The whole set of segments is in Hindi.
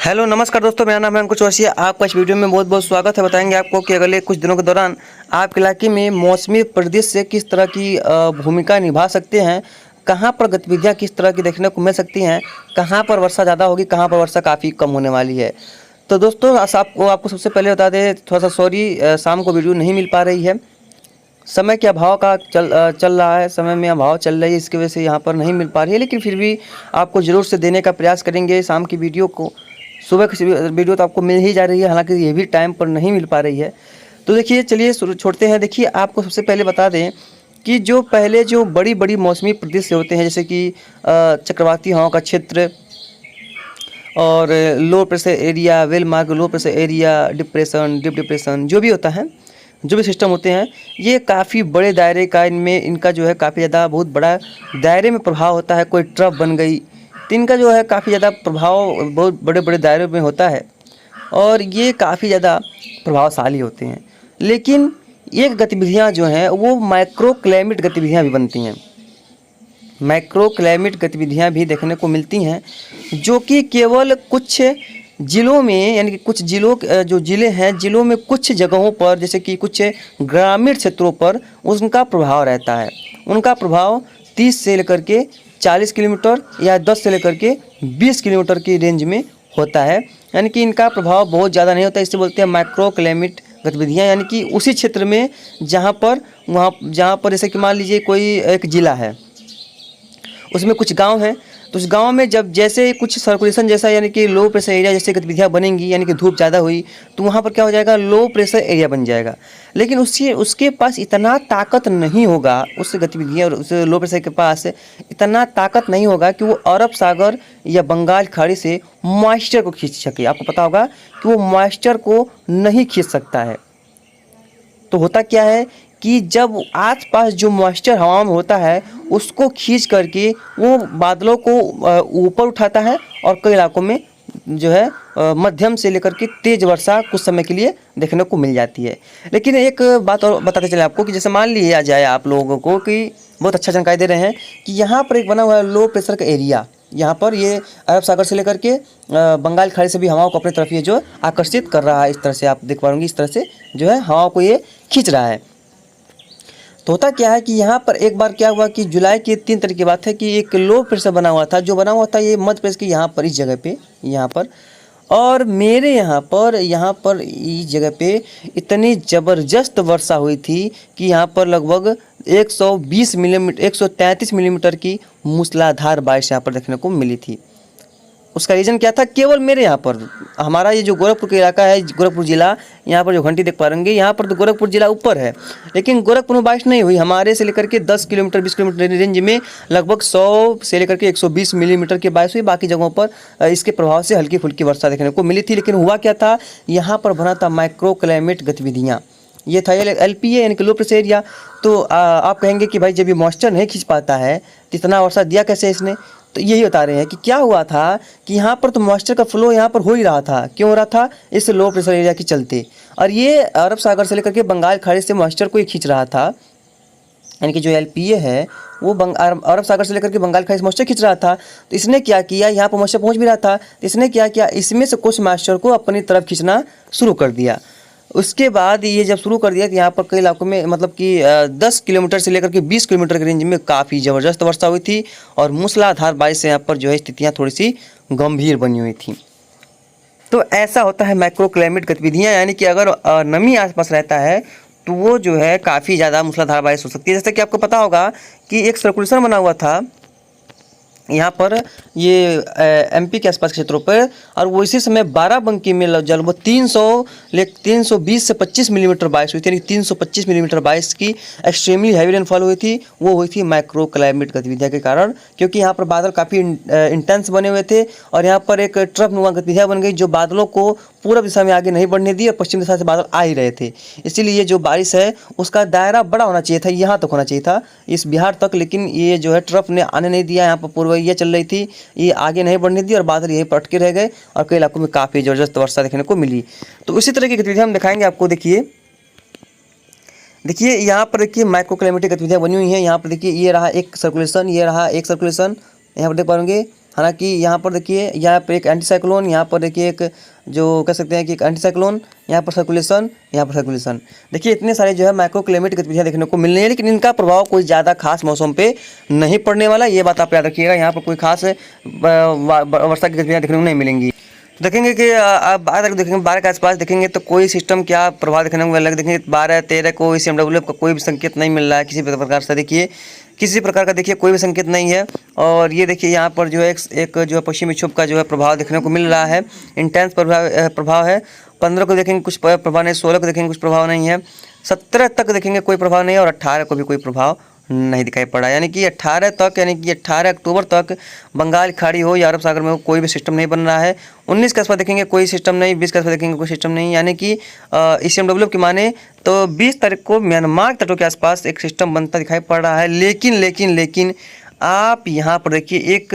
हेलो नमस्कार दोस्तों, मेरा नाम है अंकुश चौरसिया। आपका इस वीडियो में बहुत बहुत स्वागत है। बताएंगे आपको कि अगले कुछ दिनों के दौरान आपके इलाके में मौसमी परिदृश्य किस तरह की भूमिका निभा सकते हैं, कहां पर गतिविधियां किस तरह की देखने को मिल सकती हैं, कहां पर वर्षा ज़्यादा होगी, कहां पर वर्षा काफ़ी कम होने वाली है। तो दोस्तों आपको सबसे पहले बता दें, थोड़ा सा सॉरी, शाम को वीडियो नहीं मिल पा रही है। समय के अभाव का चल रहा है, समय में अभाव चल रही है, इसकी वजह से यहाँ पर नहीं मिल पा रही है। लेकिन फिर भी आपको ज़रूर से देने का प्रयास करेंगे शाम की वीडियो को। सुबह की वीडियो तो आपको मिल ही जा रही है, हालांकि ये भी टाइम पर नहीं मिल पा रही है। तो देखिए, चलिए छोड़ते हैं। देखिए, आपको सबसे पहले बता दें कि जो पहले जो बड़ी बड़ी मौसमी परिदृश्य होते हैं, जैसे कि चक्रवाती हवाओं का क्षेत्र और low pressure area, well mark low pressure area, depression, deep depression, जो भी होता है, जो भी सिस्टम होते हैं, ये काफ़ी बड़े दायरे का इनमें इनका जो है काफ़ी ज़्यादा बहुत बड़ा दायरे में प्रभाव होता है। कोई ट्रफ बन गई तो इनका जो है काफ़ी ज़्यादा प्रभाव बहुत बड़े बड़े दायरे में होता है और ये काफ़ी ज़्यादा प्रभावशाली होते हैं। लेकिन एक गतिविधियाँ जो हैं वो माइक्रो क्लाइमेट गतिविधियाँ भी बनती हैं। माइक्रो क्लाइमेट गतिविधियाँ भी देखने को मिलती हैं, जो कि केवल कुछ ज़िलों में, यानी कि कुछ ज़िलों जो ज़िले हैं, ज़िलों में कुछ जगहों पर, जैसे कि कुछ ग्रामीण क्षेत्रों पर उनका प्रभाव रहता है। उनका प्रभाव 30 से लेकर के 40 किलोमीटर या 10 से लेकर के 20 किलोमीटर की रेंज में होता है। यानी कि इनका प्रभाव बहुत ज़्यादा नहीं होता। इसे बोलते हैं माइक्रो क्लाइमेट गतिविधियाँ। यानी कि उसी क्षेत्र में जहाँ पर जैसे कि मान लीजिए कोई एक ज़िला है, उसमें कुछ गांव हैं, तो उस गांव में जब जैसे कुछ सर्कुलेशन जैसा, यानी कि लो प्रेशर एरिया जैसे गतिविधियां बनेंगी, यानी कि धूप ज़्यादा हुई तो वहां पर क्या हो जाएगा, लो प्रेशर एरिया बन जाएगा। लेकिन उसके पास इतना ताकत नहीं होगा, उस गतिविधियाँ उस लो प्रेशर के पास इतना ताकत नहीं होगा कि वो अरब सागर या बंगाल खाड़ी से मॉइस्चर को खींच सके। आपको पता होगा कि वो मॉइस्चर को नहीं खींच सकता है। तो होता क्या है कि जब आसपास जो मॉइस्चर हवा में होता है उसको खींच करके वो बादलों को ऊपर उठाता है और कई इलाकों में जो है मध्यम से लेकर के तेज वर्षा कुछ समय के लिए देखने को मिल जाती है। लेकिन एक बात और बताते चले आपको कि जैसे मान लिया जाए आप लोगों को कि बहुत अच्छा जानकारी दे रहे हैं कि यहाँ पर एक बना हुआ है लो प्रेशर का एरिया। यहाँ पर ये अरब सागर से लेकर के बंगाल खाड़ी से भी हवाओं को अपनी तरफ ये जो आकर्षित कर रहा है। इस तरह से आप देख पाएंगे, इस तरह से जो है हवाओं को ये खींच रहा है। तो होता क्या है कि यहाँ पर एक बार क्या हुआ कि जुलाई की 3 तारीख की बात है कि एक लो प्रेशर बना हुआ था, जो बना हुआ था ये मध्य प्रदेश के यहाँ पर, इस जगह पे, यहाँ पर, और मेरे यहाँ पर इस जगह पे इतनी ज़बरदस्त वर्षा हुई थी कि यहाँ पर लगभग 120 मिलीमीटर 133 मिलीमीटर की मूसलाधार बारिश यहाँ पर देखने को मिली थी। उसका रीज़न क्या था, केवल मेरे यहाँ पर, हमारा ये जो गोरखपुर का इलाका है, गोरखपुर ज़िला, यहाँ पर जो घंटी देख पा रहेंगे, यहाँ पर तो गोरखपुर ज़िला ऊपर है, लेकिन गोरखपुर में बारिश नहीं हुई। हमारे से लेकर के 10 किलोमीटर 20 किलोमीटर रेंज में लगभग 100 से लेकर के 120 मिलीमीटर की बारिश हुई। बाकी जगहों पर इसके प्रभाव से हल्की फुल्की वर्षा देखने को मिली थी। लेकिन हुआ क्या था, यहाँ पर बना था माइक्रो क्लाइमेट गतिविधियाँ। ये था LPA, यानी कि लो प्रेशर एरिया। तो आप कहेंगे कि भाई जब ये मॉइस्चर नहीं खींच पाता है तो इतना वर्षा दिया कैसे इसने। तो यही बता रहे हैं कि क्या हुआ था कि यहाँ पर तो मॉइस्चर का फ्लो यहाँ पर हो ही रहा था। क्यों हो रहा था, इस लो प्रेशर एरिया के चलते। और ये अरब सागर से लेकर के बंगाल खाड़ी से मॉइस्चर को ही खींच रहा था। यानी कि जो LPA है वो अरब सागर से लेकर के बंगाल खाड़ी से मॉइस्चर खींच रहा था। तो इसने क्या किया, यहाँ पर मॉइस्चर पहुँच भी रहा था, तो इसने क्या किया, इसमें से कुछ मॉइस्चर को अपनी तरफ खींचना शुरू कर दिया। उसके बाद ये जब शुरू कर दिया तो यहाँ पर कई इलाकों में, मतलब कि 10 किलोमीटर से लेकर के 20 किलोमीटर की रेंज में काफ़ी ज़बरदस्त वर्षा हुई थी और मूसलाधार बारिश से यहाँ पर जो है स्थितियाँ थोड़ी सी गंभीर बनी हुई थी। तो ऐसा होता है माइक्रो क्लाइमेट गतिविधियाँ। यानी कि अगर नमी आसपास रहता है तो वो जो है काफ़ी ज़्यादा मूसलाधार बारिश हो सकती है। जैसे कि आपको पता होगा कि एक सर्कुलेशन बना हुआ था यहाँ पर, ये MP के आसपास क्षेत्रों पर, और वो इसी समय बाराबंकी में लगभग 320 से 25 मिलीमीटर बारिश हुई थी। यानी 325 मिलीमीटर बारिश की एक्सट्रीमली हैवी रेनफॉल हुई थी। वो हुई थी माइक्रो क्लाइमेट गतिविधियाँ के कारण, क्योंकि यहाँ पर बादल काफ़ी इंटेंस बने हुए थे और यहाँ पर एक ट्रफ नुमा गतिविधियाँ बन गई जो बादलों को पूर्व दिशा में आगे नहीं बढ़ने दी और पश्चिम दिशा से बादल आ ही रहे थे। इसीलिए ये जो बारिश है उसका दायरा बड़ा होना चाहिए था, यहाँ तक होना चाहिए था, इस बिहार तक। लेकिन ये जो है ट्रफ ने आने नहीं दिया। यहाँ पर पूर्वइया चल रही थी, ये आगे नहीं बढ़ने दी और बादल यहीं पर अटके रह गए और कई इलाकों में काफ़ी ज़बरदस्त वर्षा देखने को मिली। तो उसी तरह की गतिविधियाँ हम दिखाएंगे आपको। देखिए यहाँ पर देखिए माइक्रो क्लाइमेटिक गतिविधियाँ बनी हुई हैं। यहाँ पर देखिए ये रहा एक सर्कुलेशन, ये रहा एक सर्कुलेशन, यहाँ पर देख पाएंगे हालांकि यहाँ पर देखिए, यहाँ पर एक एंटी साइक्लोन, यहाँ पर देखिए एक जो कह सकते हैं कि एक एंटी साइक्लोन, यहाँ पर सर्कुलेशन, यहाँ पर सर्कुलेशन। देखिए इतने सारे जो है माइक्रो क्लाइमेट गतिविधियाँ देखने को मिल रही है, लेकिन इनका प्रभाव कोई ज़्यादा खास मौसम पे नहीं पड़ने वाला, ये बात आप याद रखिएगा। यहाँ पर कोई खास वर्षा की गतिविधियाँ देखने को नहीं मिलेंगी। देखेंगे कि आप 12 तक देखेंगे, 12 के आसपास देखेंगे तो कोई सिस्टम क्या प्रभाव देखने को मिलेगा। देखेंगे 12-13 को CMWF का कोई भी संकेत नहीं मिल रहा है किसी प्रकार से। देखिए किसी प्रकार का देखिए कोई भी संकेत नहीं है। और ये देखिए यहाँ पर जो है एक जो है पश्चिमी विक्षोभ का जो है प्रभाव देखने को मिल रहा है, इंटेंस प्रभाव है। 15 को देखेंगे कुछ प्रभाव नहीं, 16 को देखेंगे कुछ प्रभाव नहीं है, 17 तक देखेंगे कोई प्रभाव नहीं है, और 18 को भी कोई प्रभाव नहीं दिखाई पड़ा। यानी कि 18 तक, यानी कि 18 अक्टूबर तक बंगाल खाड़ी हो या अरब सागर में हो, कोई भी सिस्टम नहीं बन रहा है। 19 के आसपास देखेंगे कोई सिस्टम नहीं, 20 के आसपास देखेंगे कोई सिस्टम नहीं। यानी कि CMWF की माने तो 20 तारीख को म्यांमार तटों के आसपास एक सिस्टम बनता दिखाई पड़ रहा है। लेकिन आप यहाँ पर देखिए एक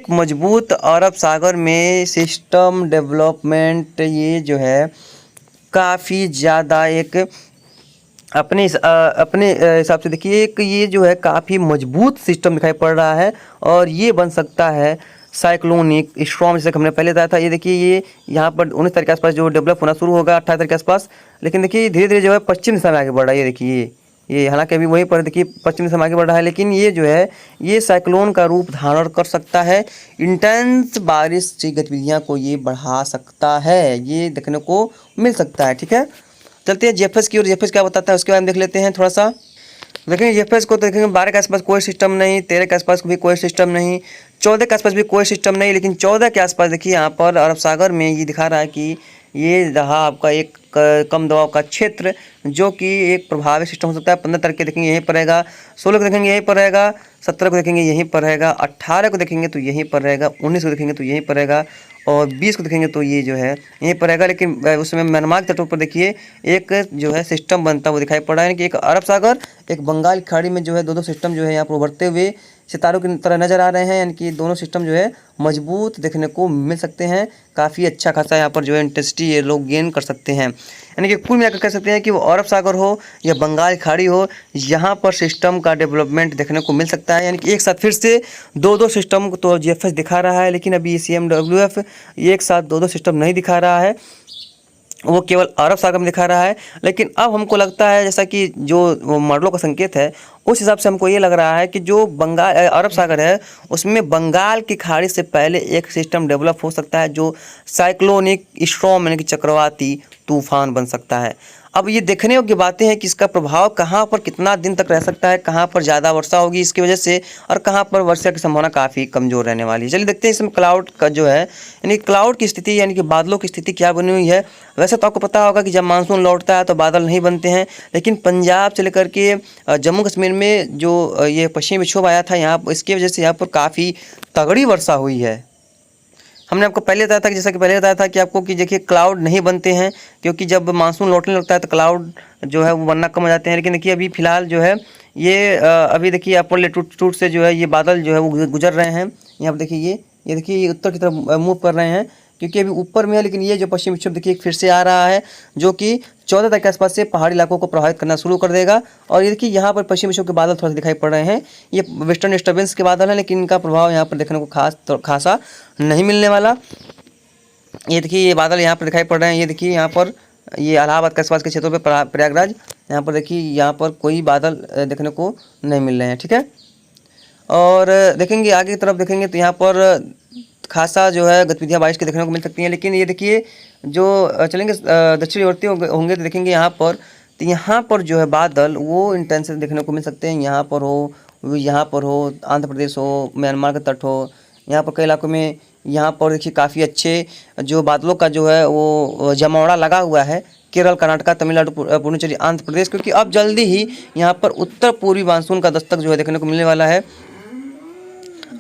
मजबूत अरब सागर में सिस्टम डेवलपमेंट, ये जो है काफ़ी ज़्यादा एक अपने हिसाब से देखिए एक ये जो है काफ़ी मजबूत सिस्टम दिखाई पड़ रहा है, और ये बन सकता है साइक्लोनिक स्टॉर्म, जैसे हमने पहले बताया था। ये देखिए ये यहाँ पर 19 तारीख के आसपास जो डेवलप होना शुरू होगा, 18 तारीख के आसपास। लेकिन देखिए धीरे धीरे जो है पश्चिम दिशा में आगे बढ़ रहा है। ये देखिए ये हालांकि अभी वहीं पर देखिए पश्चिम दिशा में आगे बढ़ रहा है, लेकिन ये जो है ये साइक्लोन का रूप धारण कर सकता है। इंटेंस बारिश की गतिविधियाँ को ये बढ़ा सकता है, ये देखने को मिल सकता है। ठीक है, चलते हैं जेफएस की, और जेफएस क्या बताता है उसके बारे में देख लेते हैं थोड़ा सा। देखेंगे जेफएस को तो देखेंगे 12 के आसपास कोई सिस्टम नहीं, 13 के आसपास भी कोई सिस्टम नहीं, 14 के आसपास भी कोई सिस्टम नहीं। लेकिन 14 के आसपास देखिए यहाँ पर अरब सागर में ये दिखा रहा है कि ये रहा आपका एक कम दबाव का क्षेत्र, जो कि एक प्रभावी सिस्टम हो सकता है। 15 तारीख के देखेंगे यहीं पर रहेगा, 16 को देखेंगे यहीं पर रहेगा, 17 को देखेंगे यहीं पर रहेगा, 18 को देखेंगे तो यहीं पर रहेगा, 19 को देखेंगे तो यहीं पर रहेगा, और 20 को देखेंगे तो ये जो है यहीं पर रहेगा। लेकिन उसमें म्यांमार के तटों पर देखिए एक जो है सिस्टम बनता वो दिखाई पड़ रहा है, कि एक अरब सागर, एक बंगाल खाड़ी में जो है दो सिस्टम जो है यहाँ पर उभरते हुए सितारों की तरह नज़र आ रहे हैं। यानी कि दोनों सिस्टम जो है मजबूत देखने को मिल सकते हैं। काफ़ी अच्छा खासा यहाँ पर जो है इंटेंसिटी ये लोग गेन कर सकते हैं। यानी कि कुल मिलाकर कह सकते हैं कि वो अरब सागर हो या बंगाल खाड़ी हो, यहाँ पर सिस्टम का डेवलपमेंट देखने को मिल सकता है। यानी कि एक साथ फिर से दो सिस्टम तो जेएफएस दिखा रहा है, लेकिन अभी CMWF एक साथ दो सिस्टम नहीं दिखा रहा है, वो केवल अरब सागर में दिखा रहा है। लेकिन अब हमको लगता है जैसा कि जो मॉडलों का संकेत है उस हिसाब से हमको ये लग रहा है कि जो बंगाल अरब सागर है उसमें बंगाल की खाड़ी से पहले एक सिस्टम डेवलप हो सकता है, जो साइक्लोनिक स्टॉर्म यानी कि चक्रवाती तूफान बन सकता है। अब ये देखने योग्य बातें हैं कि इसका प्रभाव कहाँ पर कितना दिन तक रह सकता है, कहाँ पर ज़्यादा वर्षा होगी इसकी वजह से, और कहाँ पर वर्षा की संभावना काफ़ी कमज़ोर रहने वाली है। चलिए देखते हैं इसमें क्लाउड का जो है यानी क्लाउड की स्थिति, यानी कि बादलों की स्थिति क्या बनी हुई है। वैसे तो आपको पता होगा कि जब मानसून लौटता है तो बादल नहीं बनते हैं, लेकिन पंजाब से लेकर के जम्मू कश्मीर में जो ये पश्चिमी विक्षोभ आया था यहाँ, इसकी वजह से यहाँ पर काफ़ी तगड़ी वर्षा हुई है। हमने आपको पहले बताया था कि जैसा कि पहले बताया था कि आपको कि देखिए क्लाउड नहीं बनते हैं, क्योंकि जब मानसून लौटने लगता है तो क्लाउड जो है वो बनना कम हो जाते हैं। लेकिन देखिए अभी फ़िलहाल जो है ये अभी देखिए अपर लेटीट्यूड से जो है ये बादल जो है वो गुजर रहे हैं। यहाँ पर देखिए ये देखिए ये उत्तर की तरफ मूव कर रहे हैं, क्योंकि अभी ऊपर में है। लेकिन ये जो पश्चिमी विक्षोभ देखिए फिर से आ रहा है, जो कि 14 तारीख के आसपास से पहाड़ी इलाकों को प्रभावित करना शुरू कर देगा। और ये देखिए यहाँ पर पश्चिमी विक्षोभ के बादल थोड़ा सा दिखाई पड़ रहे हैं, ये वेस्टर्न डिस्टर्बेंस के बादल हैं, लेकिन इनका प्रभाव यहाँ पर देखने को खासा नहीं मिलने वाला। ये देखिए ये बादल यहाँ पर दिखाई पड़ रहे हैं, ये देखिए यहाँ पर ये इलाहाबाद के आसपास के क्षेत्रों पर प्रयागराज, यहाँ पर देखिए यहाँ पर कोई बादल देखने को नहीं मिल रहे हैं। ठीक है, और देखेंगे आगे की तरफ देखेंगे तो यहाँ पर खासा जो है गतिविधियाँ बारिश की देखने को मिल सकती हैं। लेकिन ये देखिए जो चलेंगे दक्षिणवर्ती होंगे तो देखेंगे यहाँ पर जो है बादल वो इंटेंस देखने को मिल सकते हैं। यहाँ पर हो आंध्र प्रदेश हो, म्यांमार का तट हो, यहाँ पर कई इलाकों में यहाँ पर देखिए काफ़ी अच्छे जो बादलों का जो है वो जमावड़ा लगा हुआ है। केरल, कर्नाटक, तमिलनाडु, पुडुचेरी, आंध्र प्रदेश, क्योंकि अब जल्दी ही यहाँ पर उत्तर पूर्वी मानसून का दस्तक जो है देखने को मिलने वाला है।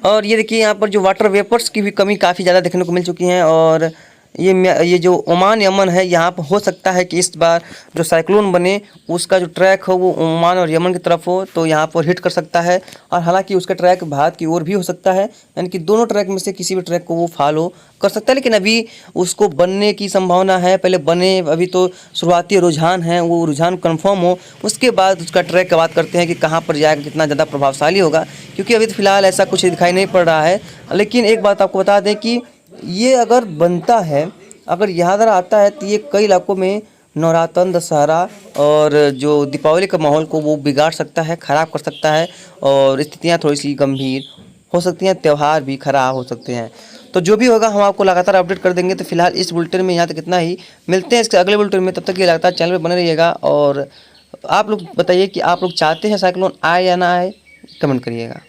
और ये देखिए यहाँ पर जो वाटर वेपर्स की भी कमी काफ़ी ज़्यादा देखने को मिल चुकी हैं, और ये जो ओमान यमन है, यहाँ पर हो सकता है कि इस बार जो साइक्लोन बने उसका जो ट्रैक हो वो ओमान और यमन की तरफ हो, तो यहाँ पर हिट कर सकता है। और हालांकि उसका ट्रैक भारत की ओर भी हो सकता है, यानी कि दोनों ट्रैक में से किसी भी ट्रैक को वो फॉलो कर सकता है। लेकिन अभी उसको बनने की संभावना है, पहले बने, अभी तो शुरुआती रुझान है, वो रुझान कन्फर्म हो उसके बाद उसका ट्रैक की बात करते हैं कि कहाँ पर जाएगा, कितना ज़्यादा प्रभावशाली होगा, क्योंकि अभी तो फिलहाल ऐसा कुछ दिखाई नहीं पड़ रहा है। लेकिन एक बात आपको बता दें कि ये अगर बनता है, अगर यहाँ पर आता है, तो ये कई इलाकों में नवरात्र, दशहरा और जो दीपावली का माहौल को वो बिगाड़ सकता है, ख़राब कर सकता है, और स्थितियाँ थोड़ी सी गंभीर हो सकती हैं, त्यौहार भी खराब हो सकते हैं। तो जो भी होगा हम आपको लगातार अपडेट कर देंगे। तो फिलहाल इस बुलेटिन में यहाँ तक इतना ही, मिलते हैं इसके अगले बुलेटिन में। तब तक ये लगातार चैनल पर बने रहिएगा। और आप लोग बताइए कि आप लोग चाहते हैं साइक्लोन आए या ना आए, कमेंट करिएगा।